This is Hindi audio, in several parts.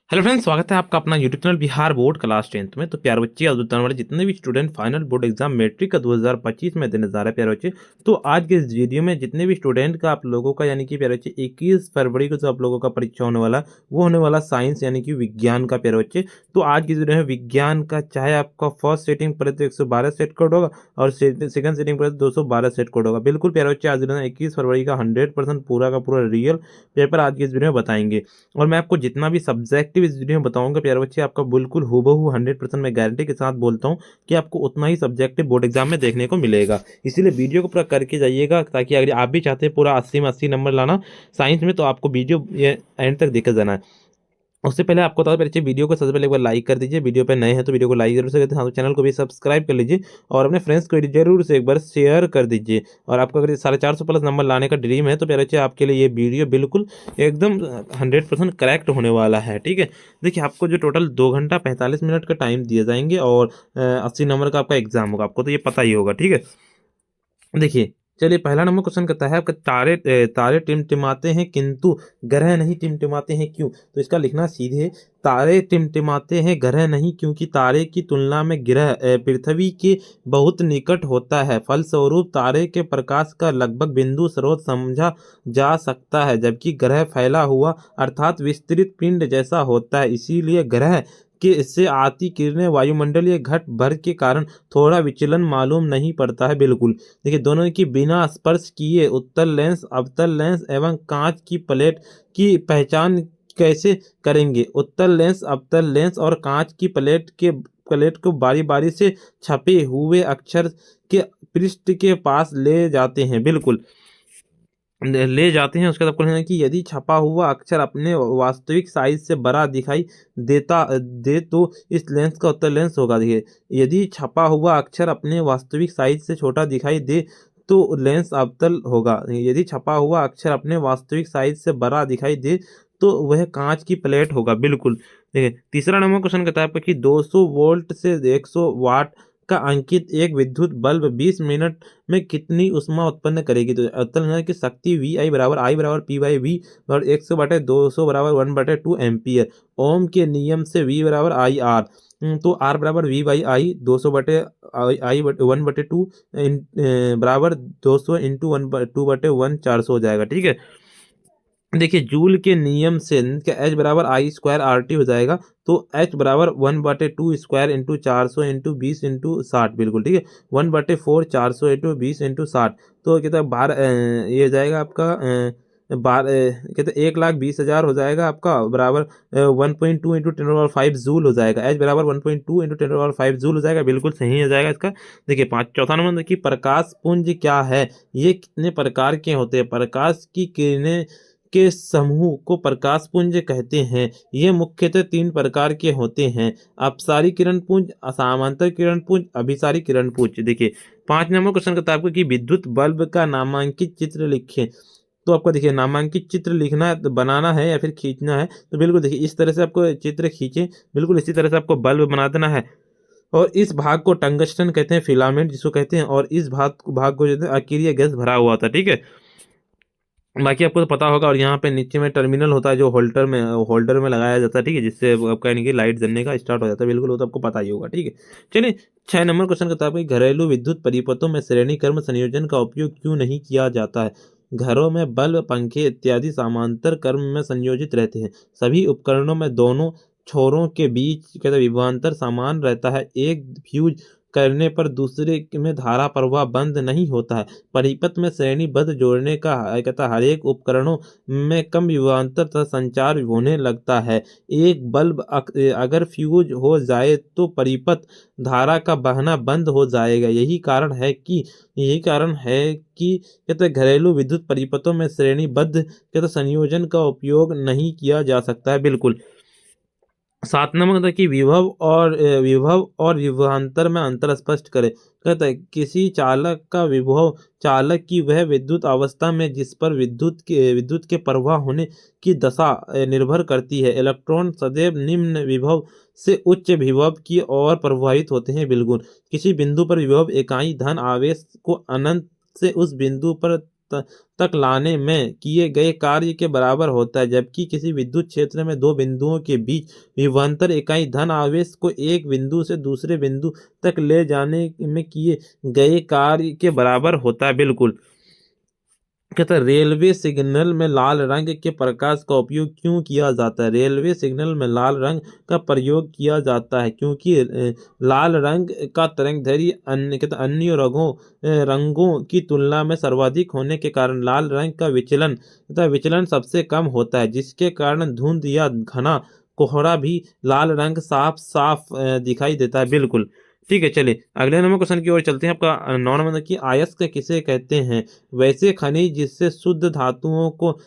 हेलो फ्रेंड्स, स्वागत है आपका अपना YouTube channel Bihar board class 10th में। तो प्यारे बच्चे, आज बताने वाले जितने भी student final board exam matric का 2025 में देने जा रहे हैं प्यारे बच्चे, तो आज के इस वीडियो में जितने भी स्टूडेंट का आप लोगों का यानी कि प्यारे बच्चे 21 फरवरी को जो आप लोगों का परीक्षा होने वाला, वो होने वाला साइंस यानी कि विज्ञान का प्यारे बच्चे। तो आज की वीडियो में विज्ञान का चाहे आपका फर्स्ट सेटिंग पड़े तो 112 सेट कोड होगा और सेकंड सेटिंग पड़े तो 212 सेट कोड होगा। बिल्कुल प्यारे बच्चे, आज 21 फरवरी का 100% पूरा का पूरा रियल पेपर आज की इस वीडियो में बताएंगे। और मैं आपको जितना भी सब्जेक्टिव इस वीडियो में बताऊंगा प्यारे बच्चे, आपका बिल्कुल हूबहू 100% मैं गारंटी के साथ बोलता हूं कि आपको उतना ही सब्जेक्टिव बोर्ड एग्जाम में देखने को मिलेगा। इसीलिए वीडियो को पूरा करके जाइएगा, ताकि अगर आप भी चाहते हैं पूरा 80 में 80 नंबर लाना साइंस में, तो आपको वीडियो ये एंड तक देखकर जाना है। उससे पहले आपको बता दें, वीडियो को सबसे पहले एक बार लाइक कर दीजिए। वीडियो पे नए हैं तो वीडियो को लाइक जरूर से करते हैं, हाँ, तो चैनल को भी सब्सक्राइब कर लीजिए और अपने फ्रेंड्स को जरूर से एक बार शेयर कर दीजिए। और आपको अगर 450 प्लस नंबर लाने का ड्रीम है तो प्यारे बच्चे, आपके लिए ये वीडियो बिल्कुल एकदम 100% करेक्ट होने वाला है। ठीक है, देखिए आपको जो टोटल 2 घंटा 45 मिनट का टाइम दिए जाएंगे और 80 नंबर का आपका एग्जाम होगा, आपको तो ये पता ही होगा। ठीक है, देखिए चलिए, पहला नंबर क्वेश्चन कहता है आपके तारे टिमटिमाते हैं किंतु ग्रह नहीं टिमटिमाते हैं, क्यों? तो इसका लिखना सीधे, तारे टिमटिमाते हैं ग्रह नहीं, क्योंकि तारे की तुलना में ग्रह पृथ्वी के बहुत निकट होता है। फलस्वरूप तारे के प्रकाश का लगभग बिंदु स्रोत समझा जा सकता है, जबकि ग्रह फैला हुआ अर्थात विस्तृत पिंड जैसा होता है। इसीलिए ग्रह कि इससे आती किरणें वायुमंडलीय घट भर के कारण थोड़ा विचलन मालूम नहीं पड़ता है। बिल्कुल, देखिए दोनों की बिना स्पर्श किए उत्तल लेंस, अवतल लेंस एवं कांच की प्लेट की पहचान कैसे करेंगे? उत्तल लेंस, अवतल लेंस और कांच की प्लेट को बारी बारी से छपे हुए अक्षर के पृष्ठ के पास ले जाते हैं। बिल्कुल ले जाते हैं। उसके बाद आपको लिखना है कि यदि छपा हुआ अक्षर अपने वास्तविक साइज से बड़ा दिखाई दे तो इस लेंस का उत्तर लेंस होगा। देखिए, यदि छपा हुआ अक्षर अपने वास्तविक साइज से छोटा दिखाई दे तो लेंस अवतल होगा। यदि छपा हुआ अक्षर अपने वास्तविक साइज से बड़ा दिखाई दे तो वह कांच की प्लेट होगा। बिल्कुल, देखिए तीसरा नंबर क्वेश्चन कहता है आपका कि 200 वोल्ट से 100 वाट का अंकित एक विद्युत बल्ब 20 मिनट में कितनी ऊष्मा उत्पन्न करेगी? तो उत्तर है कि शक्ति वी आई बराबर आई बराबर पी बाई वी और 100/200 बराबर 1/2 एम्पियर। ओम के नियम से वी बराबर आई आर, तो आर बराबर वी बाई आई 200/आई 1/2 बराबर 200 इंटू 2/1 400 हो जाएगा। ठीक है, देखिए जूल के नियम से एच बराबर आई स्क्वायर आर टी हो जाएगा, तो एच बराबर 1/2 स्क्वायर इंटू 400 इंटू 20 इंटू 60। बिल्कुल ठीक है, 1/4 400 इंटू 20 इंटू 60, तो कहते हैं ये हो जाएगा आपका कहते 1,20,000 हो जाएगा आपका, बराबर 1.2 इंटू 10⁵ जूल हो जाएगा। एच बराबर 1.2 इंटू 10⁵ जूल हो जाएगा। बिल्कुल सही हो जाएगा इसका। देखिए चौथा नंबर देखिए, प्रकाश पुंज क्या है? ये कितने प्रकार के होते हैं? प्रकाश की किरणें के समूह को प्रकाश पुंज कहते हैं। ये मुख्यतः 3 प्रकार के होते हैं: अपसारी किरण पुंज, समांतर किरण पुंज, अभिसारी किरण पुंज। देखिए 5 नंबर क्वेश्चन कहता है आपको कि विद्युत बल्ब का नामांकित चित्र लिखें। तो आपको देखिए नामांकित चित्र लिखना है, तो बनाना है या फिर खींचना है, तो बिल्कुल देखिए इस तरह से आपको चित्र खींचे, बिल्कुल इसी तरह से आपको बल्ब बना देना है। और इस भाग को टंगस्टन कहते हैं, फिलामेंट जिसको कहते हैं, और इस भाग को जो है अकीरिय गैस भरा हुआ था। ठीक है, बाकी आपको तो पता होगा। और यहाँ पे नीचे में टर्मिनल होता है जो होल्डर में लगाया जाता है। ठीक है, जिससे आपका यानी कि लाइट जलने का स्टार्ट हो जाता है। बिल्कुल, वो तो आपको पता ही होगा। ठीक है, चलिए 6 नंबर क्वेश्चन का है, घरेलू विद्युत परिपथों में श्रेणी क्रम संयोजन का उपयोग क्यों नहीं किया जाता है? घरों में बल्ब, पंखे इत्यादि समांतर क्रम में संयोजित रहते हैं। सभी उपकरणों में दोनों छोरों के बीच कहते विभवांतर समान रहता है। एक फ्यूज करने पर दूसरे में धारा प्रवाह बंद नहीं होता है। परिपथ में श्रेणीबद्ध जोड़ने का कहता हर एक उपकरणों में कम विभवांतर तथा संचार होने लगता है। एक बल्ब अगर फ्यूज हो जाए तो परिपथ धारा का बहना बंद हो जाएगा। यही कारण है कि कहते घरेलू विद्युत परिपथों में श्रेणीबद्ध कहते संयोजन का उपयोग नहीं किया जा सकता है। बिल्कुल। 7 नंबर था कि विभव और विभवांतर में अंतर स्पष्ट करें। कहता है किसी चालक का विभव चालक की वह विद्युत अवस्था में जिस पर विद्युत के प्रवाह होने की दशा निर्भर करती है। इलेक्ट्रॉन सदैव निम्न विभव से उच्च विभव की ओर प्रवाहित होते हैं। बिल्कुल, किसी बिंदु पर विभव इकाई धन आवेश को अनंत से उस बिंदु पर तक लाने में किए गए कार्य के बराबर होता है। जबकि किसी विद्युत क्षेत्र में दो बिंदुओं के बीच विभवांतर इकाई धन आवेश को एक बिंदु से दूसरे बिंदु तक ले जाने में किए गए कार्य के बराबर होता है। बिल्कुल। कहता है रेलवे सिग्नल में लाल रंग के प्रकाश का उपयोग क्यों किया जाता है? रेलवे सिग्नल में लाल रंग का प्रयोग किया जाता है क्योंकि लाल रंग का तरंगदैर्घ्य अन्य रंगों की तुलना में सर्वाधिक होने के कारण लाल रंग का विचलन तथा विचलन सबसे कम होता है, जिसके कारण धुंध या घना कोहरा भी लाल रंग साफ साफ दिखाई देता है। बिल्कुल ठीक है। चलिए अगले नंबर क्वेश्चन की ओर चलते हैं। आपका 9 नंबर की अयस्क किसे कहते हैं? वैसे खनिज जिससे शुद्ध धातुओं को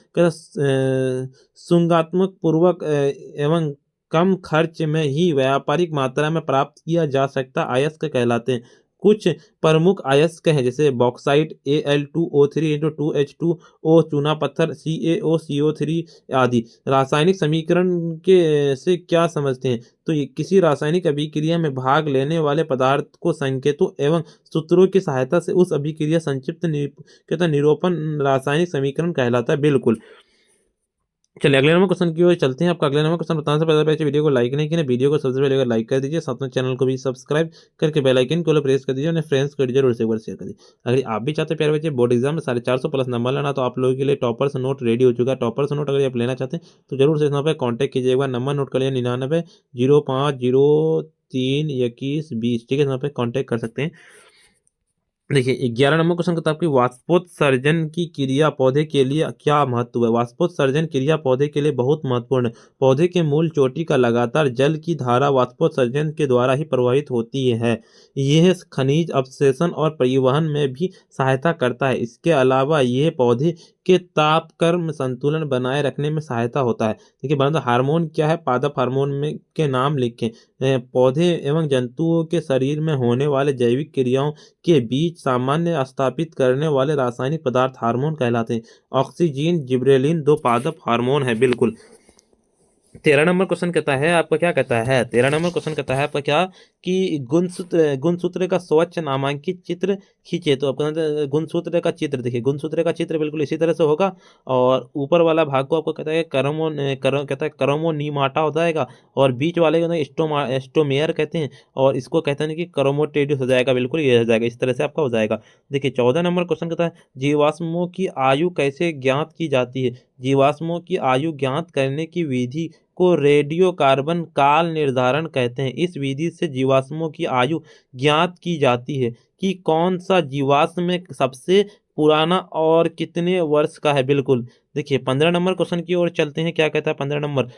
सुंगात्मक पूर्वक एवं कम खर्च में ही व्यापारिक मात्रा में प्राप्त किया जा सकता अयस्क कहलाते हैं। कुछ प्रमुख अयस्क हैं जैसे बॉक्साइट Al2O3 2H2O, चूना पत्थर CaOCO3 आदि। रासायनिक समीकरण के से क्या समझते हैं? तो ये किसी रासायनिक अभिक्रिया में भाग लेने वाले पदार्थ को संकेतों एवं सूत्रों की सहायता से उस अभिक्रिया संक्षिप्त निरूपण रासायनिक समीकरण कहलाता है। बिल्कुल। चलिए अगले नंबर क्वेश्चन की ओर चलते हैं। आपका अगले नंबर क्वेश्चन बताने से पहले वीडियो को लाइक नहीं किया, वीडियो को सबसे पहले लाइक कर दीजिए, साथ में चैनल को भी सब्सक्राइब करके बेल आइकन को प्रेस कर दीजिए, अपने फ्रेंड्स को जरूर से एक बार शेयर कर दीजिए। अगर आप भी चाहते हैं प्यारे बच्चे बोर्ड एग्जाम में 450 प्लस नंबर लेना, तो आप लोगों के लिए टॉपर्स नोट रेडी हो चुका है। टॉपर्स नोट अगर आप लेना चाहते हैं तो जरूर से इस नंबर पर कॉन्टैक्ट कीजिए। एक बार नंबर नोट कर लिया 9905032120। ठीक है, इस नंबर पर कॉन्टैक्ट कर सकते हैं। देखिए 11 नंबर क्वेश्चन का आपकी वाष्पोत्सर्जन की क्रिया पौधे के लिए क्या महत्व है? वाष्पोत्सर्जन क्रिया पौधे के लिए बहुत महत्वपूर्ण है। पौधे के मूल चोटी का लगातार जल की धारा वाष्पोत्सर्जन के द्वारा ही प्रवाहित होती है। यह खनिज अवशोषण और परिवहन में भी सहायता करता है। इसके अलावा यह पौधे के तापक्रम संतुलन बनाए रखने में सहायता होता है। देखिए बंद हार्मोन क्या है? पादप हार्मोन में के नाम लिखें। पौधे एवं जंतुओं के शरीर में होने वाले जैविक क्रियाओं के बीच सामान्य स्थापित करने वाले रासायनिक पदार्थ हार्मोन कहलाते हैं। ऑक्सीजन जिब्रेलिन दो पादप हार्मोन है। बिल्कुल। 13 नंबर क्वेश्चन कहता है आपका क्या कहता है? 13 नंबर क्वेश्चन कहता है आपका क्या कि गुणसूत्र का स्वच्छ नामांकित चित्र खींचे। तो आपका गुणसूत्र का चित्र देखिए, गुणसूत्र का चित्र बिल्कुल इसी तरह से होगा और ऊपर वाला भाग को आपको कहता है कहता है करोमोनीमाटा हो जाएगा और बीच वाले को एस्टोमेयर कहते हैं और इसको कहते हैं कि करोमोटेडियस हो जाएगा। बिल्कुल ये हो जाएगा, इस तरह से आपका हो जाएगा। देखिए 14 नंबर क्वेश्चन कहता है जीवाश्मों की आयु कैसे ज्ञात की जाती है? जीवाश्मों की आयु ज्ञात करने की विधि को रेडियो कार्बन काल निर्धारण कहते हैं। इस विधि से जीवाश्मों की आयु ज्ञात की जाती है कि कौन सा जीवाश्म सबसे पुराना और कितने वर्ष का है। बिल्कुल। देखिए 15 नंबर क्वेश्चन की ओर चलते हैं। क्या कहता है 15 नंबर?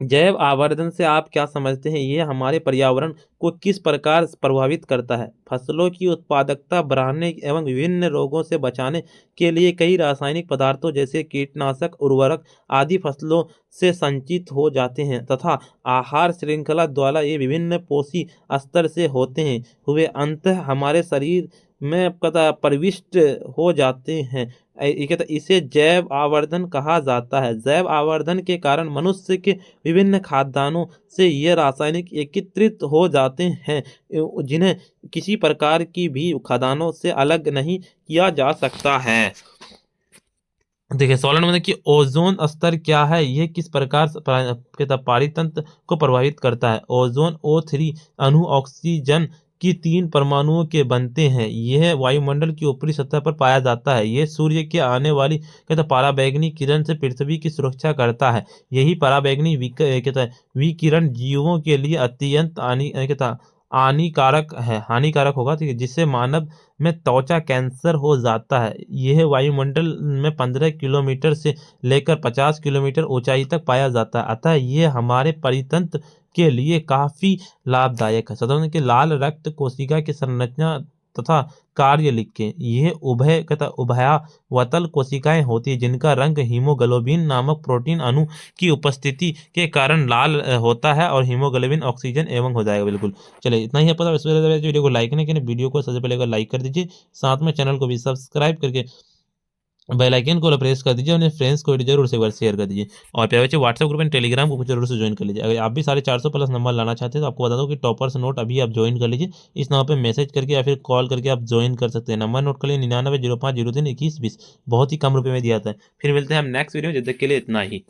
जैव आवर्धन से आप क्या समझते हैं? ये हमारे पर्यावरण को किस प्रकार प्रभावित करता है? फसलों की उत्पादकता बढ़ाने एवं विभिन्न रोगों से बचाने के लिए कई रासायनिक पदार्थों जैसे कीटनाशक, उर्वरक आदि फसलों से संचित हो जाते हैं तथा आहार श्रृंखला द्वारा ये विभिन्न पोषी स्तर से होते हैं हुए अंततः हमारे शरीर में प्रविष्ट हो जाते हैं। इसे जैव आवर्धन कहा जाता है। जैव आवर्धन के कारण मनुष्य के विभिन्न खाद्यान्नों से ये रासायनिक एकत्रित हो जाते हैं जिन्हें किसी प्रकार की भी खाद्यान्नों से अलग नहीं किया जा सकता है। देखिए 16 नंबर कि ओजोन स्तर क्या है? यह किस प्रकार पारितंत्र को प्रभावित करता है? ओजोन O3 अणु ऑक्सीजन की 3 परमाणुओं के बनते हैं। यह वायुमंडल की ऊपरी सतह पर पाया जाता है। यह सूर्य के आने वाली पराबैंगनी किरण से पृथ्वी की सुरक्षा करता है। यही पराबैंगनी विकिरण जीवों के लिए अत्यंत हानिकारक होगा, ठीक है, जिससे मानव में त्वचा कैंसर हो जाता है। यह वायुमंडल में 15 किलोमीटर से लेकर 50 किलोमीटर ऊंचाई तक पाया जाता है। अतः यह हमारे परितंत्र के लिए काफी लाभदायक है। सदन के लाल रक्त कोशिका की संरचना तथा कार्य लिखें। यह उभयावतल कोशिकाएं होती है जिनका रंग हीमोग्लोबिन नामक प्रोटीन अणु की उपस्थिति के कारण लाल होता है और हीमोग्लोबिन ऑक्सीजन एवं हो जाएगा। बिल्कुल। चलिए इतना ही पता। वीडियो को लाइक नहीं करें, वीडियो को सबसे पहले लाइक कर दीजिए, साथ में चैनल को भी सब्सक्राइब करके बेल आइकन को प्रेस कर दीजिए और अपने फ्रेंड्स को जरूर से एक बार शेयर कर दीजिए। और प्यारे बच्चे व्हाट्सएप ग्रुप एंड टेलीग्राम को जरूर से ज्वाइन कर लीजिए। अगर आप भी 450 प्लस नंबर लाना चाहते हैं तो आपको बता दो कि टॉपर्स नोट अभी आप ज्वाइन कर लीजिए। इस नंबर पे मैसेज करके या फिर कॉल करके आप ज्वाइन कर सकते हैं। नंबर नोट कर लिए 9905032120। बहुत ही कम रुपये में दिया था। फिर मिलते हैं हम नेक्स्ट वीडियो में, जब तक के लिए इतना ही।